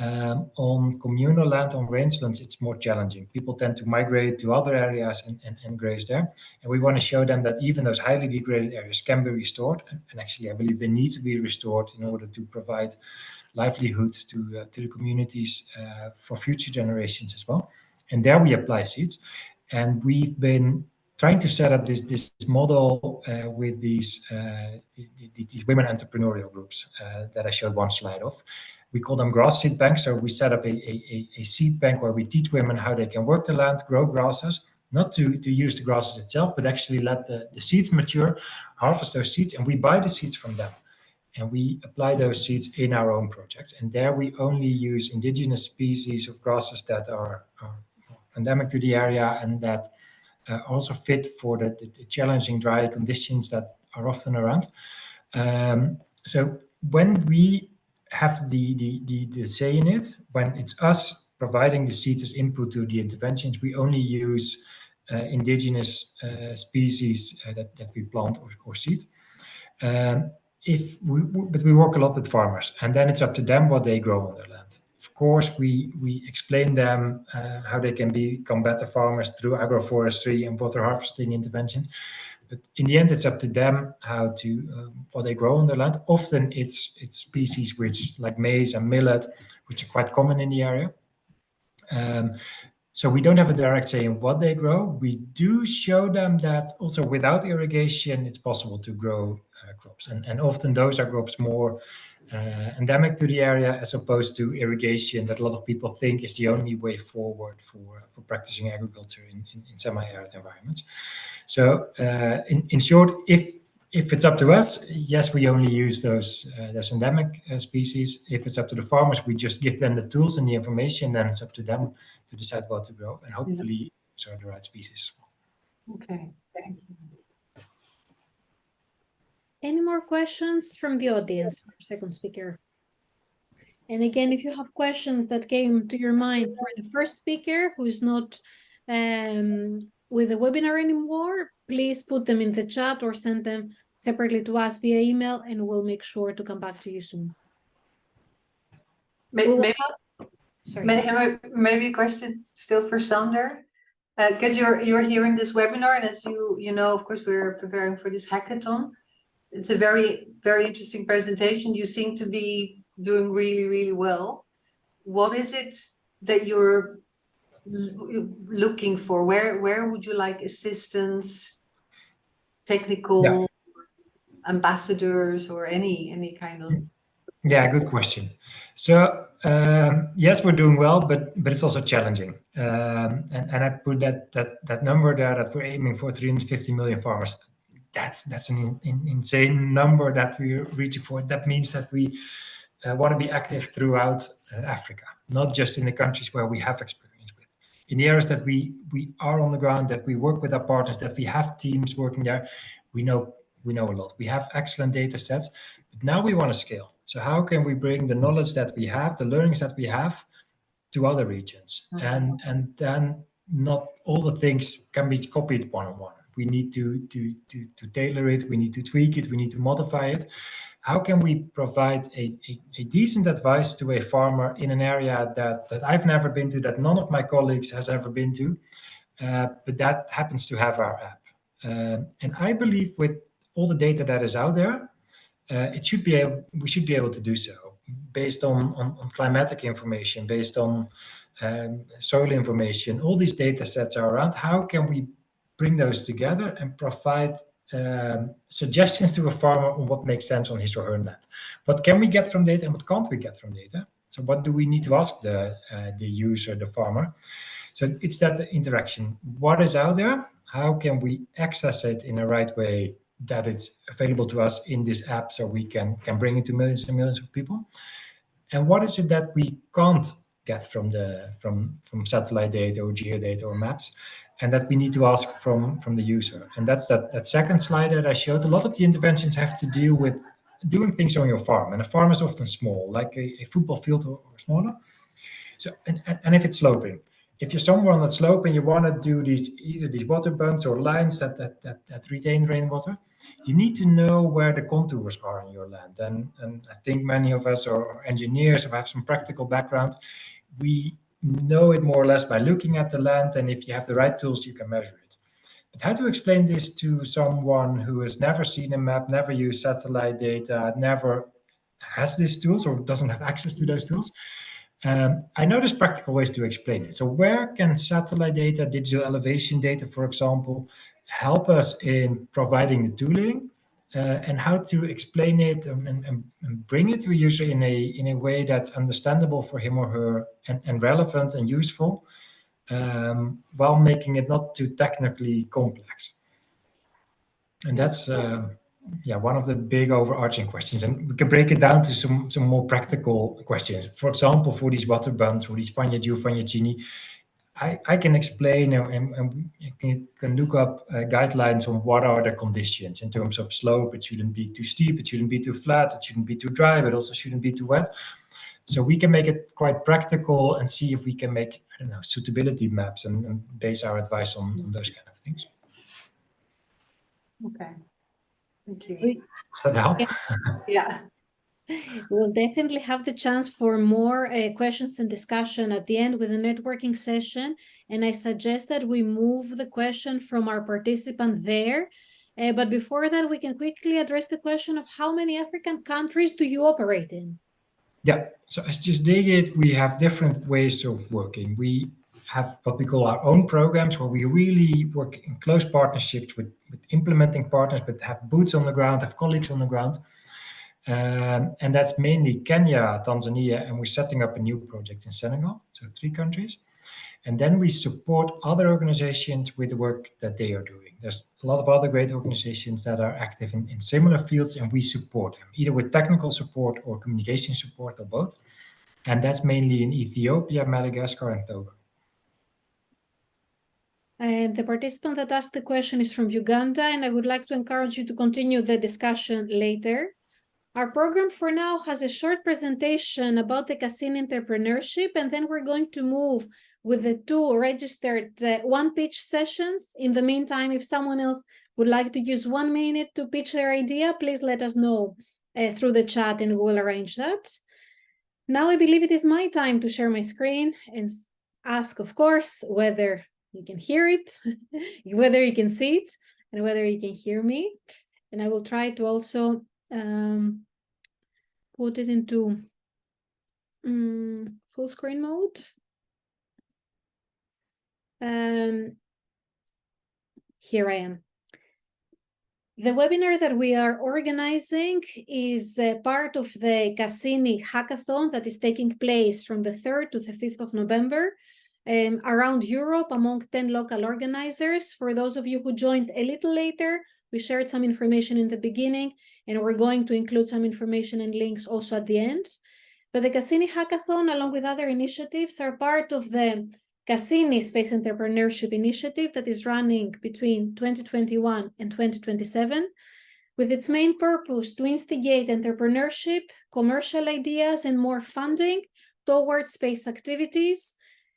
On communal land, on rangelands, it's more challenging. People tend to migrate to other areas and graze there. And we want to show them that even those highly degraded areas can be restored. And actually, I believe they need to be restored in order to provide livelihoods to the communities for future generations as well. And there we apply seeds. And we've been trying to set up this model with these women entrepreneurial groups that I showed one slide of. We call them grass seed banks. So we set up a seed bank where we teach women how they can work the land, grow grasses, not to use the grasses itself, but actually let the seeds mature, harvest those seeds, and we buy the seeds from them. And we apply those seeds in our own projects. And there we only use indigenous species of grasses that are endemic to the area and that also fit for the challenging dry conditions that are often around. So when we have the say in it, when it's us providing the seeds as input to the interventions, we only use indigenous species that we plant or seed. But we work a lot with farmers, and then it's up to them what they grow on their land. Of course, we explain them how they can become better farmers through agroforestry and water harvesting interventions. But in the end, it's up to them how to what they grow on their land. Often it's species which like maize and millet, which are quite common in the area. So we don't have a direct say in what they grow. We do show them that also without irrigation, it's possible to grow crops. And often those are crops more endemic to the area as opposed to irrigation that a lot of people think is the only way forward for practicing agriculture in semi-arid environments. So in short, if it's up to us, yes, we only use those endemic species. If it's up to the farmers, we just give them the tools and the information, then it's up to them to decide what to grow, and hopefully those are the right species. Okay. Any more questions from the audience for our second speaker? And again, if you have questions that came to your mind for the first speaker who is not with the webinar anymore, please put them in the chat or send them separately to us via email, and we'll make sure to come back to you soon. Maybe a question still for Sander, because you're hearing this webinar, and as you know, of course, we're preparing for this hackathon. It's a very, very interesting presentation. You seem to be doing really, really well. What is it that you're looking for? Where would you like assistance, technical ambassadors, or any kind of? Yeah, good question. So yes, we're doing well, but it's also challenging. And I put that number there that we're aiming for 350 million farmers. That's an insane number that we're reaching for. That means that we want to be active throughout Africa, not just in the countries where we have experience with. In the areas that we are on the ground, that we work with our partners, that we have teams working there, we know a lot. We have excellent data sets, but now we want to scale. So how can we bring the knowledge that we have, the learnings that we have, to other regions? And then not all the things can be copied one-on-one. We need to tailor it, we need to tweak it, we need to modify it. How can we provide a decent advice to a farmer in an area that I've never been to, that none of my colleagues has ever been to, but that happens to have our app? And I believe with all the data that is out there, we should be able to do so based on climatic information, based on soil information. All these data sets are around. How can we bring those together and provide suggestions to a farmer on what makes sense on his or her land? What can we get from data and what can't we get from data? So what do we need to ask the user, the farmer? So it's that interaction. What is out there? How can we access it in the right way that it's available to us in this app so we can bring it to millions and millions of people? And what is it that we can't get from satellite data or geodata or maps, and that we need to ask from the user? And that's that second slide that I showed. A lot of the interventions have to do with doing things on your farm, and a farm is often small, like a football field or smaller. So and if it's sloping, if you're somewhere on that slope and you want to do either these water bunds or lines that retain rainwater, you need to know where the contours are in your land. And I think many of us are engineers or have some practical background. We know it more or less by looking at the land, and if you have the right tools, you can measure it. But how to explain this to someone who has never seen a map, never used satellite data, never has these tools or doesn't have access to those tools? I know there's practical ways to explain it. So where can satellite data, digital elevation data, for example, help us in providing the tooling and how to explain it and bring it to a user in a way that's understandable for him or her and relevant and useful, while making it not too technically complex? And that's one of the big overarching questions, and we can break it down to some more practical questions. For example, for these water bunds, for these Fagnagiu, Fagnacini, I can explain and you can look up guidelines on what are the conditions in terms of slope. It shouldn't be too steep, it shouldn't be too flat, it shouldn't be too dry, but also shouldn't be too wet. So we can make it quite practical and see if we can make, I don't know, suitability maps and base our advice on those kind of things. Okay, thank you. Does that help? Yeah. We'll definitely have the chance for more questions and discussion at the end with a networking session. And I suggest that we move the question from our participant there. But before that, we can quickly address the question of how many African countries do you operate in? Yeah, so as Justdiggit, we have different ways of working. We have what we call our own programs, where we really work in close partnerships with implementing partners, but have boots on the ground, have colleagues on the ground. And that's mainly Kenya, Tanzania, and we're setting up a new project in Senegal, so 3 countries. And then we support other organizations with the work that they are doing. There's a lot of other great organizations that are active in similar fields, and we support them, either with technical support or communication support or both. And that's mainly in Ethiopia, Madagascar, and Togo. And the participant that asked the question is from Uganda, and I would like to encourage you to continue the discussion later. Our program for now has a short presentation about the CASSINI Entrepreneurship, and then we're going to move with the 2 registered one-pitch sessions. In the meantime, if someone else would like to use 1 minute to pitch their idea, please let us know through the chat and we'll arrange that. Now I believe it is my time to share my screen and ask, of course, whether you can hear it, whether you can see it, and whether you can hear me. And I will try to also put it into full screen mode. Here I am. The webinar that we are organizing is part of the CASSINI Hackathon that is taking place from the 3rd to the 5th of November around Europe among 10 local organizers. For those of you who joined a little later, we shared some information in the beginning, and we're going to include some information and links also at the end. But the CASSINI Hackathon, along with other initiatives, are part of the CASSINI Space Entrepreneurship Initiative that is running between 2021 and 2027, with its main purpose to instigate entrepreneurship, commercial ideas, and more funding towards space activities.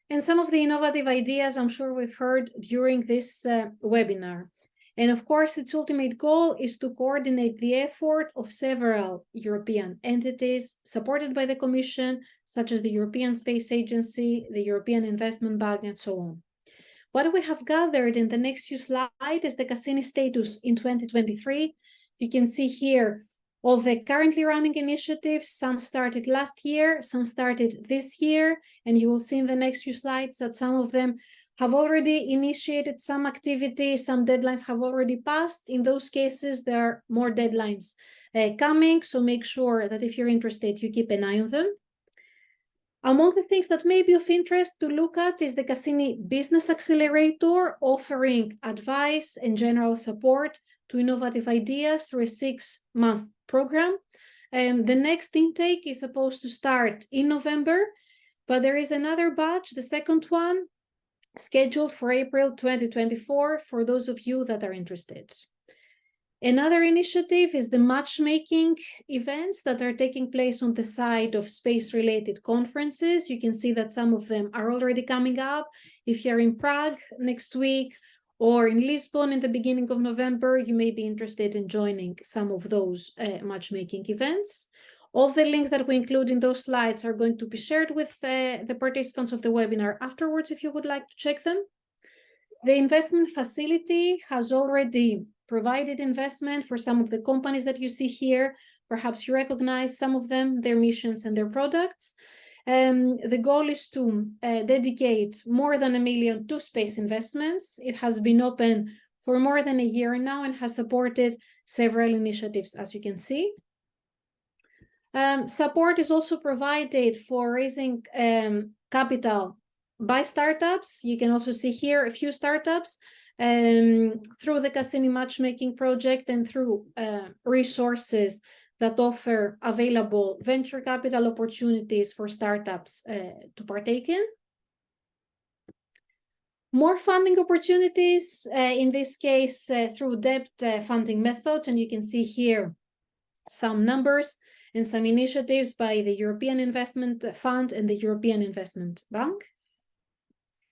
And some of the innovative ideas I'm sure we've heard during this webinar. And of course, its ultimate goal is to coordinate the effort of several European entities supported by the Commission, such as the European Space Agency, the European Investment Bank, and so on. What we have gathered in the next few slides is the CASSINI status in 2023. You can see here all the currently running initiatives. Some started last year, some started this year, and you will see in the next few slides that some of them have already initiated some activity, some deadlines have already passed. In those cases, there are more deadlines coming, so make sure that if you're interested, you keep an eye on them. Among the things that may be of interest to look at is the CASSINI Business Accelerator, offering advice and general support to innovative ideas through a 6-month program. The next intake is supposed to start in November, but there is another batch, the second one, scheduled for April 2024 for those of you that are interested. Another initiative is the matchmaking events that are taking place on the side of space-related conferences. You can see that some of them are already coming up. If you're in Prague next week or in Lisbon in the beginning of November, you may be interested in joining some of those matchmaking events. All the links that we include in those slides are going to be shared with the participants of the webinar afterwards if you would like to check them. The investment facility has already provided investment for some of the companies that you see here. Perhaps you recognize some of them, their missions and their products. The goal is to dedicate more than $1 million to space investments. It has been open for more than a year now and has supported several initiatives, as you can see. Support is also provided for raising capital by startups. You can also see here a few startups through the CASSINI Matchmaking Project and through resources that offer available venture capital opportunities for startups to partake in. More funding opportunities, in this case, through debt funding methods, and you can see here some numbers and some initiatives by the European Investment Fund and the European Investment Bank.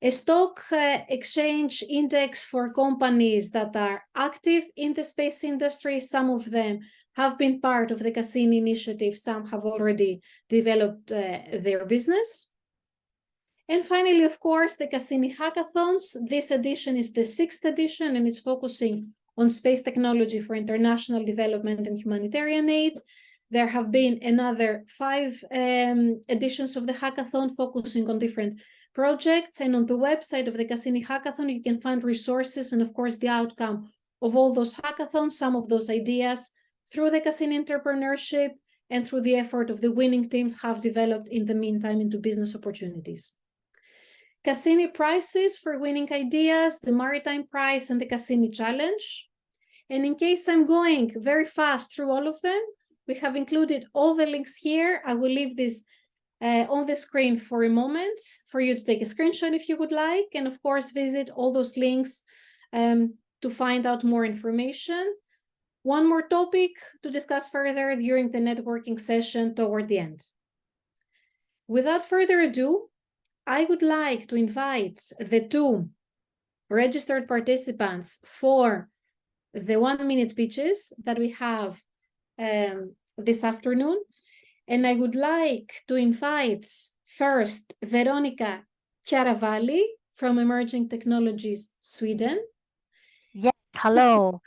a stock exchange index for companies that are active in the space industry. Some of them have been part of the Cassini initiative. Some have already developed their business. And finally, of course, the Cassini Hackathons. This edition is the 6th edition, and it's focusing on space technology for international development and humanitarian aid. There have been another 5 editions of the hackathon focusing on different projects. And on the website of the Cassini Hackathon, you can find resources and, of course, the outcome of all those hackathons, some of those ideas through the Cassini Entrepreneurship and through the effort of the winning teams have developed in the meantime into business opportunities. Cassini prizes for winning ideas, the Maritime Prize and the Cassini Challenge. And in case I'm going very fast through all of them, we have included all the links here. I will leave this on the screen for a moment for you to take a screenshot if you would like. And of course, visit all those links to find out more information. One more topic to discuss further during the networking session toward the end. Without further ado, I would like to invite the 2 registered participants for the 1-minute pitches that we have this afternoon. And I would like to invite first Veronica Chiaravalli from Emerging Technologies Sweden. Yes, hello.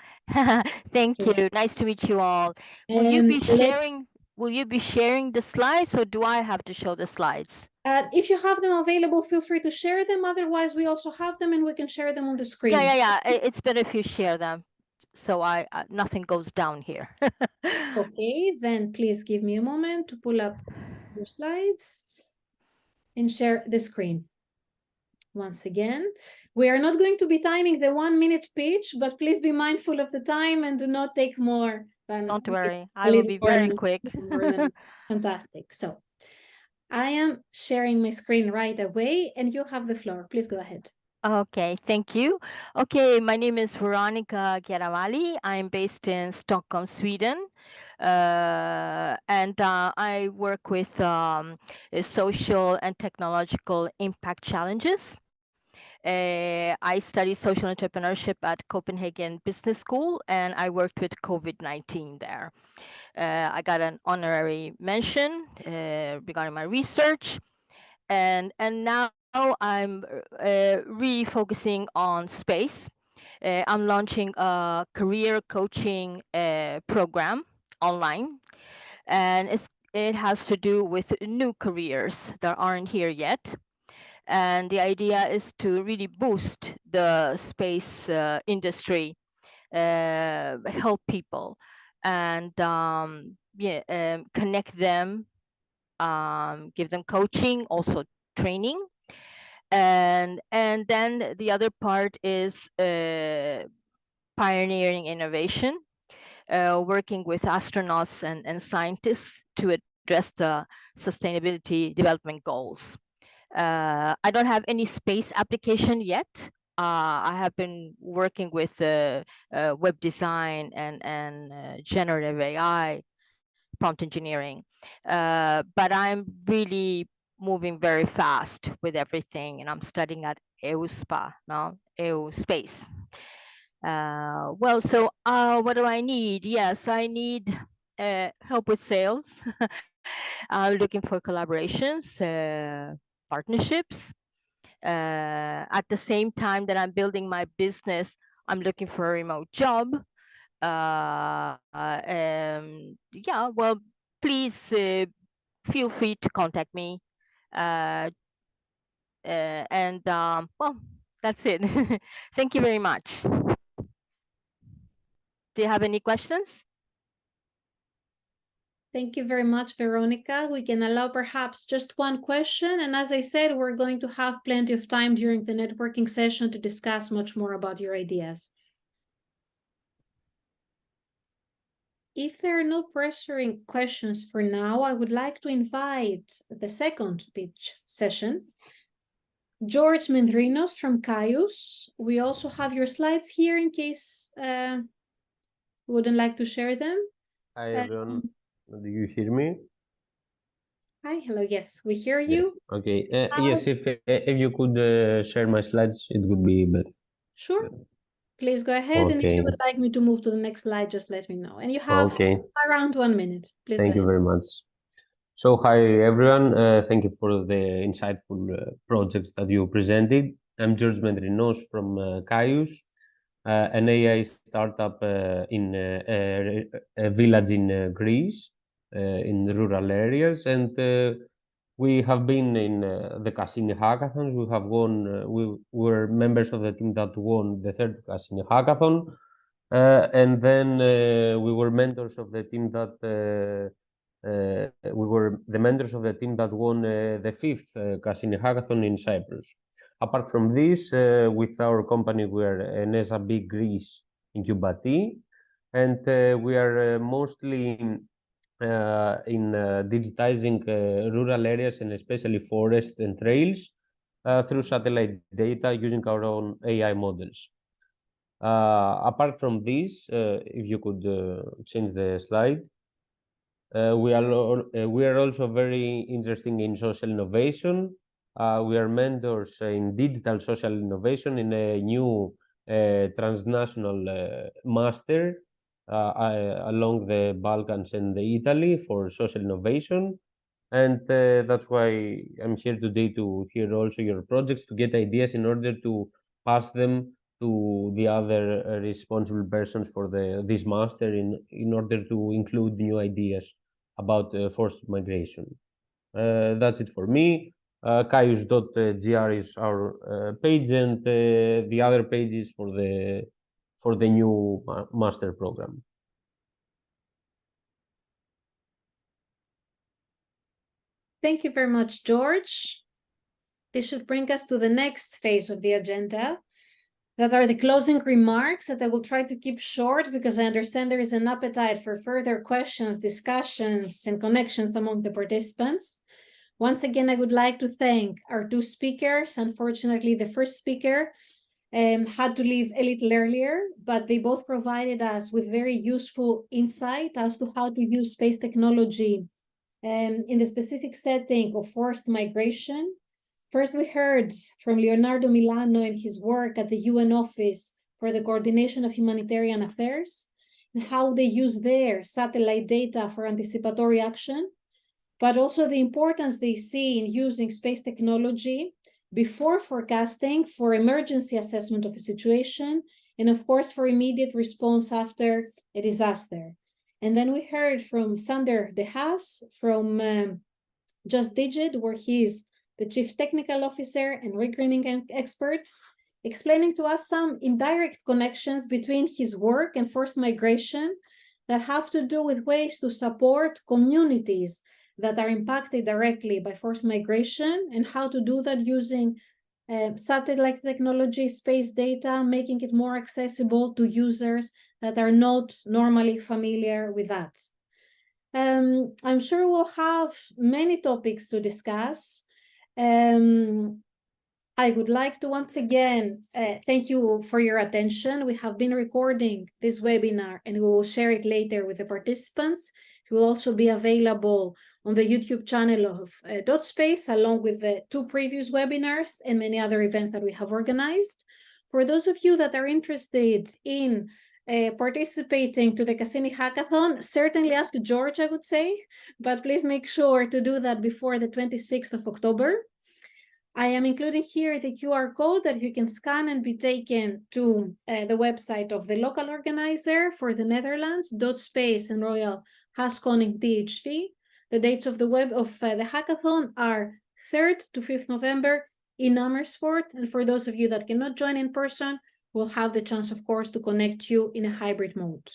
Thank you. Nice to meet you all. Will you be sharing the slides, or do I have to show the slides? If you have them available, feel free to share them. Otherwise, we also have them and we can share them on the screen. Yeah. It's better if you share them, so nothing goes down here. Okay, then please give me a moment to pull up your slides and share the screen. Once again, we are not going to be timing the 1-minute pitch, but please be mindful of the time and do not take more than. Don't worry, I will be very quick. Fantastic. So I am sharing my screen right away and you have the floor. Please go ahead. Okay, thank you. Okay, my name is Veronica Chiaravalli. I'm based in Stockholm, Sweden. And I work with social and technological impact challenges. I studied social entrepreneurship at Copenhagen Business School, and I worked with COVID-19 there. I got an honorary mention regarding my research, and now I'm really focusing on space. I'm launching a career coaching program online, and it has to do with new careers that aren't here yet. And the idea is to really boost the space industry, help people, and connect them, give them coaching, also training. And then the other part is pioneering innovation, working with astronauts and scientists to address the sustainability development goals. I don't have any space application yet. I have been working with web design and generative AI, prompt engineering, but I'm really moving very fast with everything, and I'm studying at EUSPA now, EU Space. Well, so what do I need? Yes, I need help with sales. I'm looking for collaborations, partnerships. At the same time that I'm building my business, I'm looking for a remote job. Yeah, well, please feel free to contact me. Well, that's it. Thank you very much. Do you have any questions? Thank you very much, Veronica. We can allow perhaps just one question. And as I said, we're going to have plenty of time during the networking session to discuss much more about your ideas. If there are no pressuring questions for now, I would like to invite the second pitch session. George Mendrinos from Caius. We also have your slides here in case you wouldn't like to share them. Hi, everyone. Do you hear me? Hi, hello, yes, we hear you. Okay. How- Yes, if you could share my slides, it would be better. Sure, please go ahead. And if Okay. you would like me to move to the next slide, just let me know. And you have Okay. around 1 minute. Please Thank go you ahead. very much. So, hi everyone. Thank you for the insightful projects that you presented. I'm George Mendrinos from Caius, an AI startup in a village in Greece, in the rural areas, and we have been in the CASSINI Hackathon. We have won. We were members of the team that won the third CASSINI Hackathon, and then we were mentors of the team that. We were the mentors of the team that won the fifth CASSINI Hackathon in Cyprus. Apart from this, with our company, we are an ESA Big Greece incubatee, and we are mostly in digitizing rural areas and especially forest and trails through satellite data using our own AI models. Apart from this, if you could change the slide. We are also very interested in social innovation. We are mentors in digital social innovation in a new transnational master along the Balkans and Italy for social innovation. And that's why I'm here today to hear also your projects, to get ideas in order to pass them to the other responsible persons for this master in order to include new ideas about forced migration. That's it for me. Caius.gr is our page, and the other pages for the new master program. Thank you very much, George. This should bring us to the next phase of the agenda, that are the closing remarks that I will try to keep short because I understand there is an appetite for further questions, discussions, and connections among the participants. Once again, I would like to thank our two speakers. Unfortunately, the first speaker had to leave a little earlier, but they both provided us with very useful insight as to how to use space technology in the specific setting of forced migration. First, we heard from Leonardo Milano and his work at the UN Office for the Coordination of Humanitarian Affairs, and how they use their satellite data for anticipatory action, but also the importance they see in using space technology before forecasting for emergency assessment of a situation, and of course, for immediate response after a disaster. And then we heard from Sander de Haas from Justdiggit, where he's the Chief Technical Officer and Regreening expert, explaining to us some indirect connections between his work and forced migration that have to do with ways to support communities that are impacted directly by forced migration, and how to do that using satellite technology, space data, making it more accessible to users that are not normally familiar with that. I'm sure we'll have many topics to discuss. I would like to once again thank you for your attention. We have been recording this webinar and we will share it later with the participants. It will also be available on the YouTube channel of dotSPACE, along with the two previous webinars and many other events that we have organized. For those of you that are interested in participating to the CASSINI Hackathon, certainly ask George, I would say, but please make sure to do that before the 26th of October. I am including here the QR code that you can scan and be taken to the website of the local organizer for the Netherlands, dotSPACE and Royal Haas Koning DHV. The dates of the the hackathon are 3rd to 5th November in Amersfoort. And for those of you that cannot join in person, we'll have the chance, of course, to connect you in a hybrid mode.